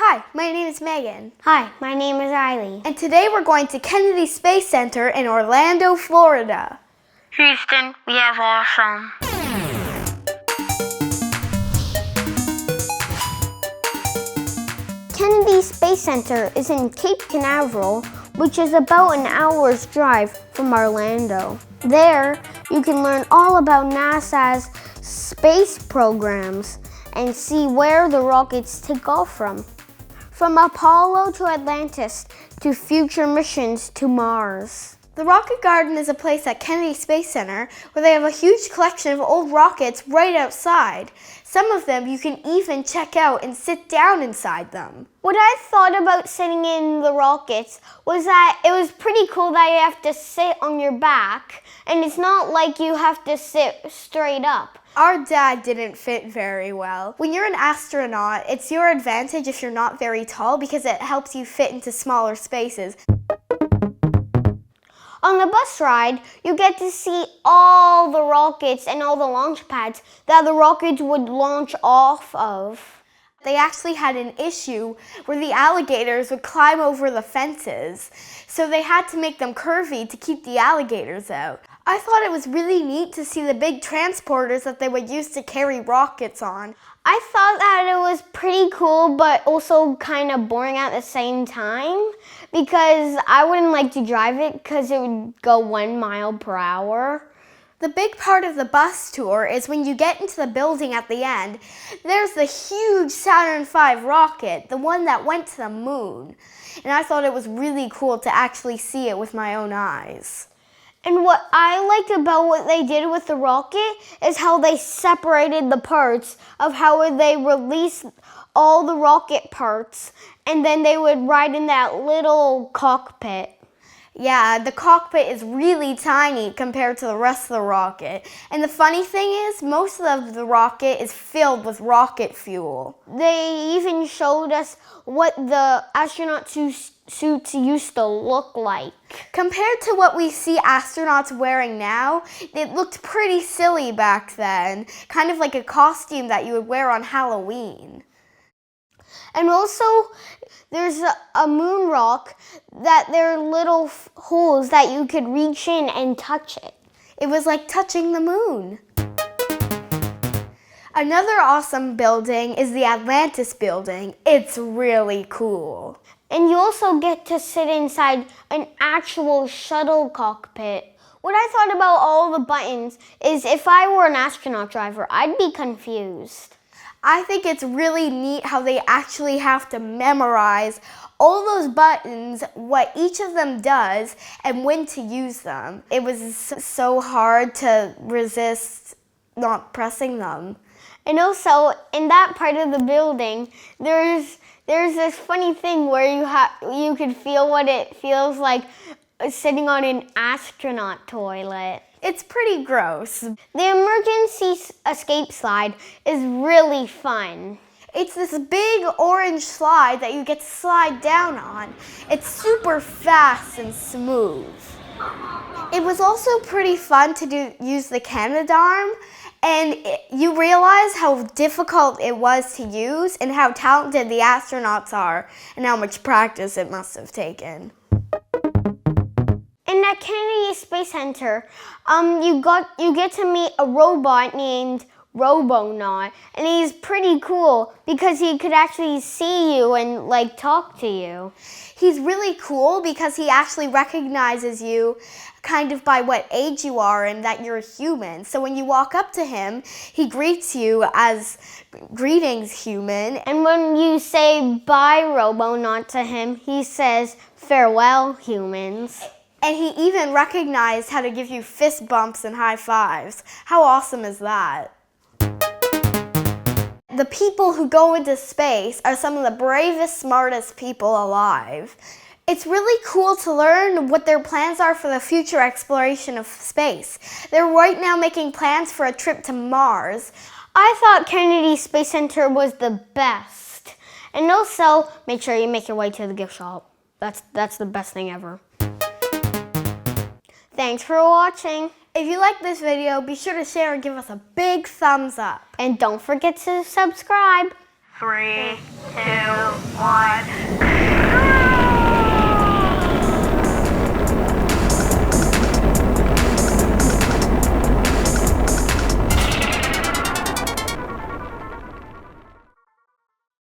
Hi, my name is Megan. Hi, my name is Riley. And today we're going to Kennedy Space Center in Orlando, Florida. Houston, we have awesome. Kennedy Space Center is in Cape Canaveral, which is about an hour's drive from Orlando. There, you can learn all about NASA's space programs and see where the rockets take off from. From Apollo to Atlantis to future missions to Mars. The Rocket Garden is a place at Kennedy Space Center where they have a huge collection of old rockets right outside. Some of them you can even check out and sit down inside them. What I thought about sitting in the rockets was that it was pretty cool that you have to sit on your back, and it's not like you have to sit straight up. Our dad didn't fit very well. When you're an astronaut, it's your advantage if you're not very tall because it helps you fit into smaller spaces. On the bus ride, you get to see all the rockets and all the launch pads that the rockets would launch off of. They actually had an issue where the alligators would climb over the fences, so they had to make them curvy to keep the alligators out. I thought it was really neat to see the big transporters that they would use to carry rockets on. I thought that it was pretty cool, but also kind of boring at the same time, because I wouldn't like to drive it because it would go 1 mile per hour. The big part of the bus tour is when you get into the building at the end, there's the huge Saturn V rocket, the one that went to the moon. And I thought it was really cool to actually see it with my own eyes. And what I liked about what they did with the rocket is how they separated the parts of how they released all the rocket parts, and then they would ride in that little cockpit. Yeah, the cockpit is really tiny compared to the rest of the rocket. And the funny thing is, most of the rocket is filled with rocket fuel. They even showed us what the astronaut suits used to look like. Compared to what we see astronauts wearing now, it looked pretty silly back then. Kind of like a costume that you would wear on Halloween. And also, there's a moon rock that there are little holes that you could reach in and touch it. It was like touching the moon. Another awesome building is the Atlantis building. It's really cool. And you also get to sit inside an actual shuttle cockpit. What I thought about all the buttons is if I were an astronaut driver, I'd be confused. I think it's really neat how they actually have to memorize all those buttons, what each of them does, and when to use them. It was so hard to resist not pressing them. And also, in that part of the building, there's this funny thing where you could feel what it feels like sitting on an astronaut toilet. It's pretty gross. The emergency escape slide is really fun. It's this big orange slide that you get to slide down on. It's super fast and smooth. It was also pretty fun to use the Canadarm, and you realize how difficult it was to use and how talented the astronauts are and how much practice it must have taken. In that Kennedy Space Center, you get to meet a robot named Robonaut, and he's pretty cool because he could actually see you and talk to you. He's really cool because he actually recognizes you kind of by what age you are and that you're a human. So when you walk up to him, he greets you as "Greetings, human." And when you say "Bye, Robonaut" to him, he says "Farewell, humans." And he even recognized how to give you fist bumps and high fives. How awesome is that? The people who go into space are some of the bravest, smartest people alive. It's really cool to learn what their plans are for the future exploration of space. They're right now making plans for a trip to Mars. I thought Kennedy Space Center was the best. And also, make sure you make your way to the gift shop. That's the best thing ever. Thanks for watching. If you like this video, be sure to share and give us a big thumbs up. And don't forget to subscribe. 3, 2,